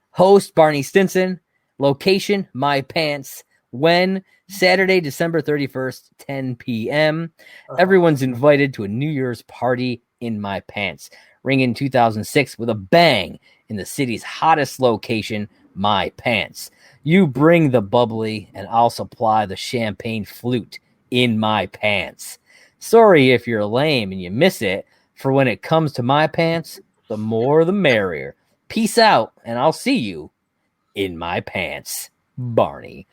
host Barney Stinson. Location, my pants. When? Saturday, December 31st, 10 p.m. Everyone's invited to a New Year's party in my pants. Ring in 2006 with a bang in the city's hottest location, my pants. You bring the bubbly and I'll supply the champagne flute in my pants. Sorry if you're lame and you miss it. For when it comes to my pants, the more the merrier. Peace out, and I'll see you in my pants, Barney.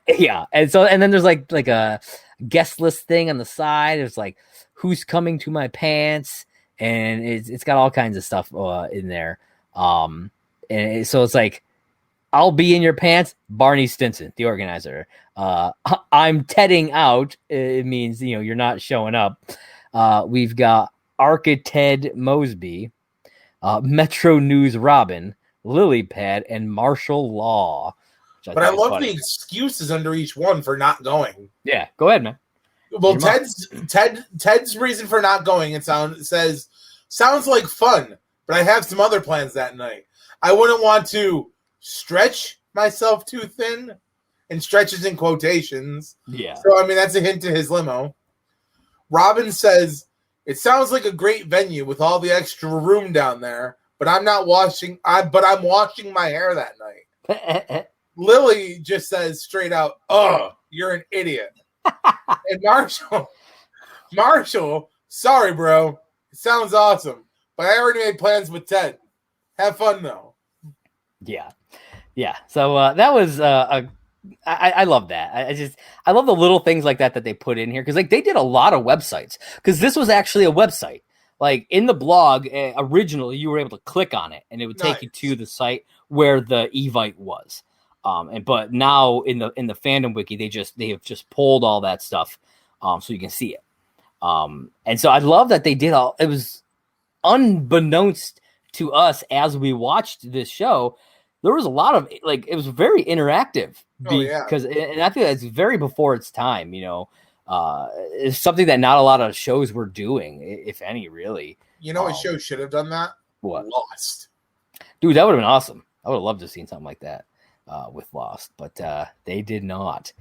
Yeah, and then there's like a guest list thing on the side. It's like who's coming to my pants, and it's got all kinds of stuff in there. So it's like, I'll be in your pants, Barney Stinson, the organizer. I'm tedding out. It means, you're not showing up. We've got Arca-Ted Mosby, Metro News Robin, Lilypad, and Martial Law. But I love the excuses under each one for not going. Yeah, go ahead, man. Well, Ted's reason for not going, sounds like fun, but I have some other plans that night. I wouldn't want to stretch myself too thin, and stretches in quotations. Yeah. So, that's a hint to his limo. Robin says, it sounds like a great venue with all the extra room down there, but I'm washing my hair that night. Lily just says straight out, "Oh, you're an idiot." And Marshall, sorry, bro. It sounds awesome, but I already made plans with Ted. Have fun, though. Yeah. So that was I love that. I love the little things like that they put in here, because they did a lot of websites, because this was actually a website. Like in the blog originally, you were able to click on it and it would take you to the site where the Evite was. But now in the fandom wiki, they have just pulled all that stuff so you can see it. And so I love that they did it was unbeknownst to us as we watched this show. There was a lot of it was very interactive because and I feel it's very before its time, it's something that not a lot of shows were doing, if any, really. What show should have done that? What? Lost. Dude, that would have been awesome. I would have loved to have seen something like that with Lost, but they did not.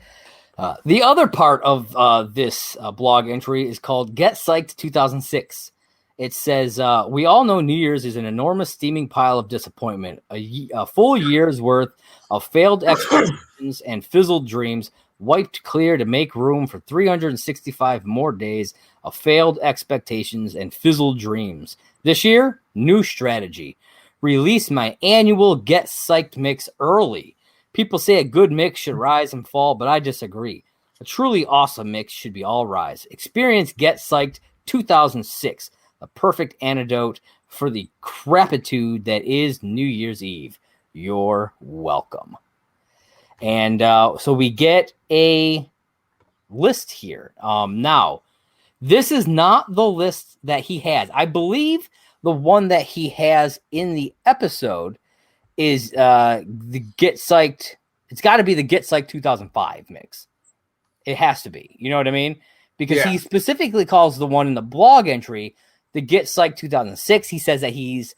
The other part of this blog entry is called Get Psyched 2006. It says, we all know New Year's is an enormous steaming pile of disappointment. A full year's worth of failed expectations and fizzled dreams wiped clear to make room for 365 more days of failed expectations and fizzled dreams. This year, new strategy. Release my annual Get Psyched mix early. People say a good mix should rise and fall, but I disagree. A truly awesome mix should be all rise. Experience Get Psyched 2006. A perfect antidote for the crapitude that is New Year's Eve. You're welcome. And so we get a list here. Now, this is not the list that he has. I believe the one that he has in the episode is the Get Psyched. It's got to be the Get Psyched 2005 mix. It has to be. You know what I mean? Because he specifically calls the one in the blog entry the Get Psyched 2006. He says that he's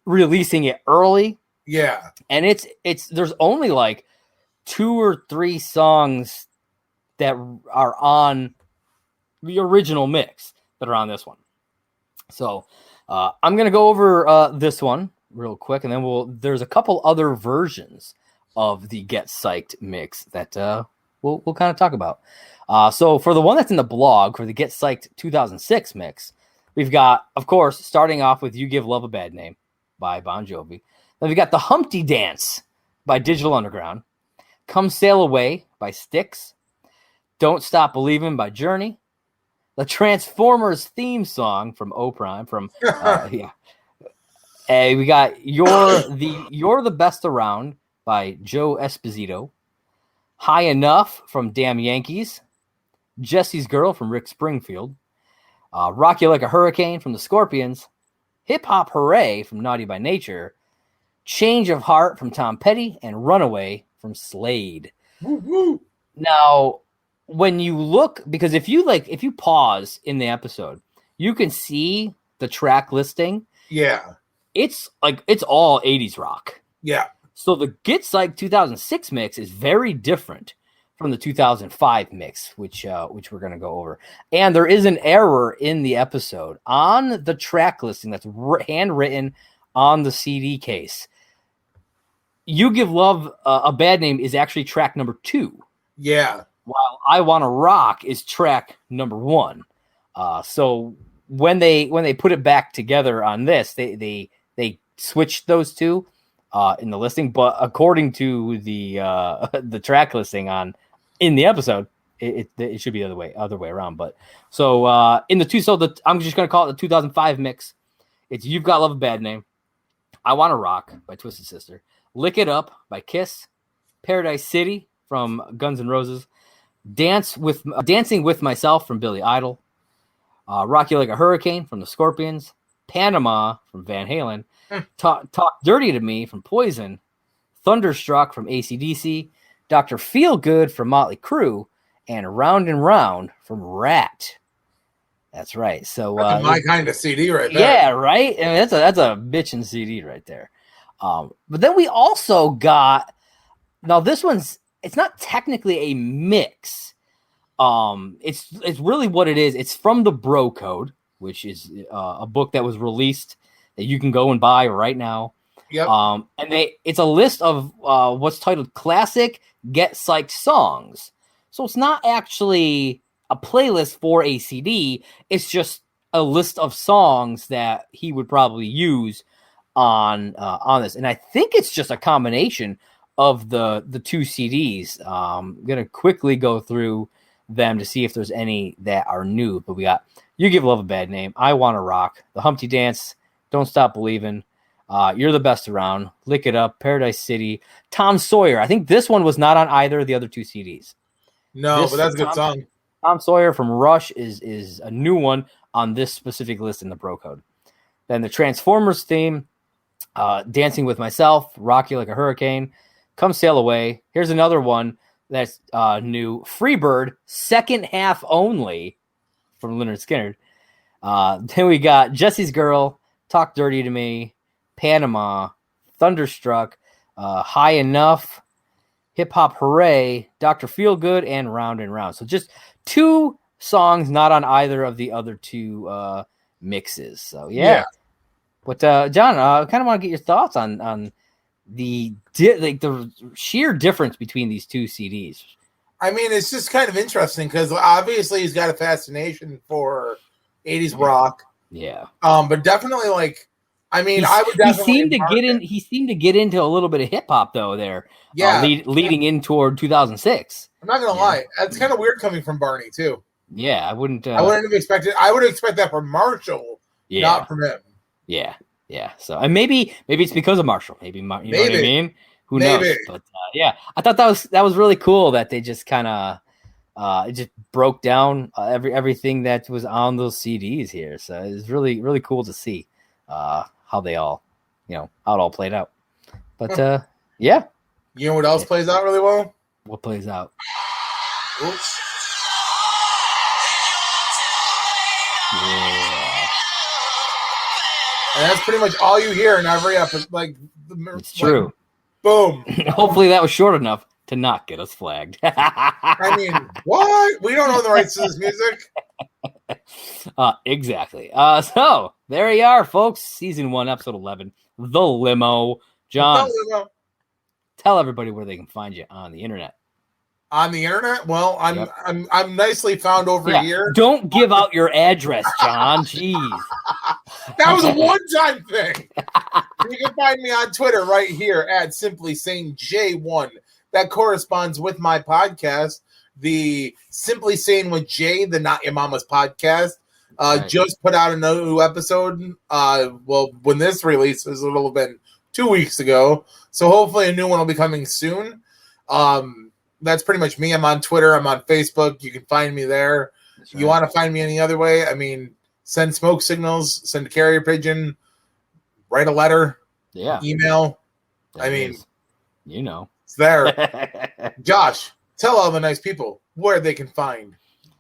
releasing it early. Yeah. And it's there's only like 2 or 3 songs that are on the original mix that are on this one. So I'm going to go over this one real quick, and then there's a couple other versions of the Get Psyched mix that we'll kind of talk about. So for the one that's in the blog, for the Get Psyched 2006 mix, we've got, of course, starting off with You Give Love a Bad Name by Bon Jovi. Then we've got The Humpty Dance by Digital Underground. Come Sail Away by Styx. Don't Stop Believin' by Journey. The Transformers theme song from O-Prime from we got You're the Best Around by Joe Esposito. High Enough from Damn Yankees. Jesse's Girl from Rick Springfield. Rock You Like a Hurricane from the Scorpions. Hip Hop Hooray from Naughty by Nature. Change of Heart from Tom Petty, and Runaway from Slade. Woo-hoo. Now, when you look, because if you pause in the episode, you can see the track listing. Yeah. It's all 80s rock. Yeah. So the Get Psyched 2006 mix is very different from the 2005 mix, which we're going to go over. And there is an error in the episode on the track listing that's handwritten on the CD case. You Give Love a Bad Name is actually track number 2. Yeah. while I Wanna Rock is track number 1. So when they put it back together on this, they switched those two in the listing, but according to the track listing in the episode, it should be the other way around. But so in the two, I'm just gonna call it the 2005 mix. It's You've Got Love, a Bad Name, I Wanna Rock by Twisted Sister, Lick It Up by Kiss, Paradise City from Guns N' Roses, Dancing with Myself from Billy Idol, Rock You Like a Hurricane from the Scorpions, Panama from Van Halen, Talk Dirty to Me from Poison, Thunderstruck from AC/DC, Dr. Feelgood from Motley Crue, and Round and Round from Rat. That's right. So that's my kind of CD right there. Yeah, right. I mean, that's a bitchin' CD right there. But then we also got, now this it's not technically a mix. It's really what it is. It's from the Bro Code, which is a book that was released that you can go and buy right now. Yep. And it's a list of what's titled Classic Get Psyched Songs. So it's not actually a playlist for a CD. It's just a list of songs that he would probably use on this. And I think it's just a combination of the two CDs. I'm going to quickly go through them to see if there's any that are new. But we got You Give Love a Bad Name, I Wanna Rock, The Humpty Dance, Don't Stop Believin', You're the Best Around, Lick It Up, Paradise City, Tom Sawyer. I think this one was not on either of the other two CDs. No, but that's a good song. Tom Sawyer from Rush is a new one on this specific list in the Bro Code. Then the Transformers theme, Dancing with Myself, Rock You Like a Hurricane, Come Sail Away. Here's another one that's new, Freebird, Second Half Only from Lynyrd Skynyrd. Then we got Jesse's Girl, Talk Dirty to Me, Panama, Thunderstruck, High Enough, Hip Hop Hooray, Dr. Feelgood, and Round and Round. So just two songs not on either of the other two mixes. So yeah. But John, I kind of want to get your thoughts on the sheer difference between these two CDs. I mean, it's just kind of interesting because obviously he's got a fascination for 80s rock. Yeah. But definitely I would definitely he seemed to get into a little bit of hip hop though there. Yeah. Leading in toward 2006. I'm not gonna lie. That's kind of weird coming from Barney too. Yeah, I wouldn't have expected. I would expect that from Marshall, not from him. Yeah. Yeah. So, and maybe it's because of Marshall. Maybe you know what I mean? Who knows? But yeah, I thought that was really cool that they just kind of it just broke down everything that was on those CDs here. So it's really, really cool to see how they all, how it all played out. But yeah. You know what else plays out really well? What plays out? Oops. Yeah. And that's pretty much all you hear in every episode. It's true. Boom. Hopefully that was short enough to not get us flagged. I mean, what? We don't own the rights to this music. Exactly. So there you are, folks. Season 1, episode 11, The Limo. John, tell everybody where they can find you on the internet. On the internet? Well, I'm nicely found over here. Don't give out your address, John. Jeez. That was a one-time thing. You can find me on Twitter right here at Simply Sane J1. That corresponds with my podcast, the Simply Sane with Jay, the Not Your Mama's podcast. Just put out a new episode. When this releases, it'll have been 2 weeks ago. So hopefully a new one will be coming soon. That's pretty much me. I'm on Twitter. I'm on Facebook. You can find me there. Right. You want to find me any other way? I mean, send smoke signals, send a carrier pigeon, write a letter, email. It's there. Josh, tell all the nice people where they can find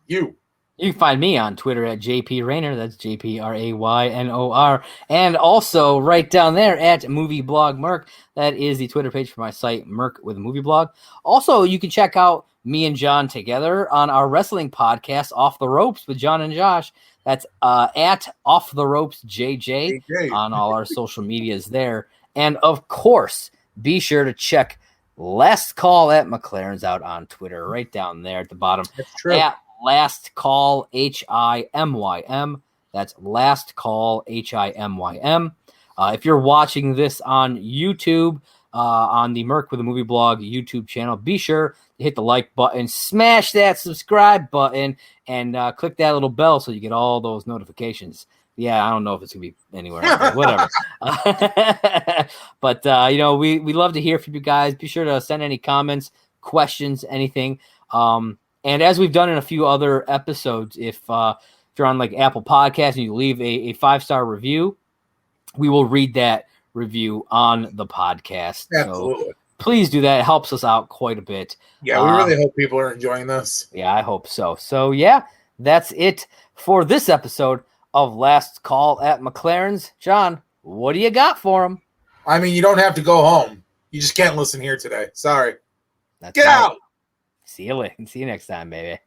you. You can find me on Twitter at JP Raynor. That's JPRAYNOR. And also right down there at Movie Blog Merc. That is the Twitter page for my site, Merc with a Movie Blog. Also, you can check out me and John together on our wrestling podcast, Off the Ropes with John and Josh. That's at Off the Ropes JJ on all our social medias there. And of course, be sure to check Last Call at McLaren's out on Twitter, right down there at the bottom. That's true. At Last Call HIMYM. That's Last Call HIMYM. If you're watching this on YouTube, on the Merc with a Movie Blog YouTube channel, be sure to hit the like button, smash that subscribe button, and click that little bell so you get all those notifications. Yeah, I don't know if it's going to be anywhere else, whatever. But, we love to hear from you guys. Be sure to send any comments, questions, anything. And as we've done in a few other episodes, if you're on like Apple Podcasts and you leave a 5-star review, we will read that review on the podcast. Absolutely. So please do that. It helps us out quite a bit. Yeah, we really hope people are enjoying this. Yeah, I hope so. So, yeah, that's it for this episode of Last Call at McLaren's. John, what do you got for him? I mean, you don't have to go home. You just can't listen here today. Sorry. That's Get out. See you later. See you next time, baby.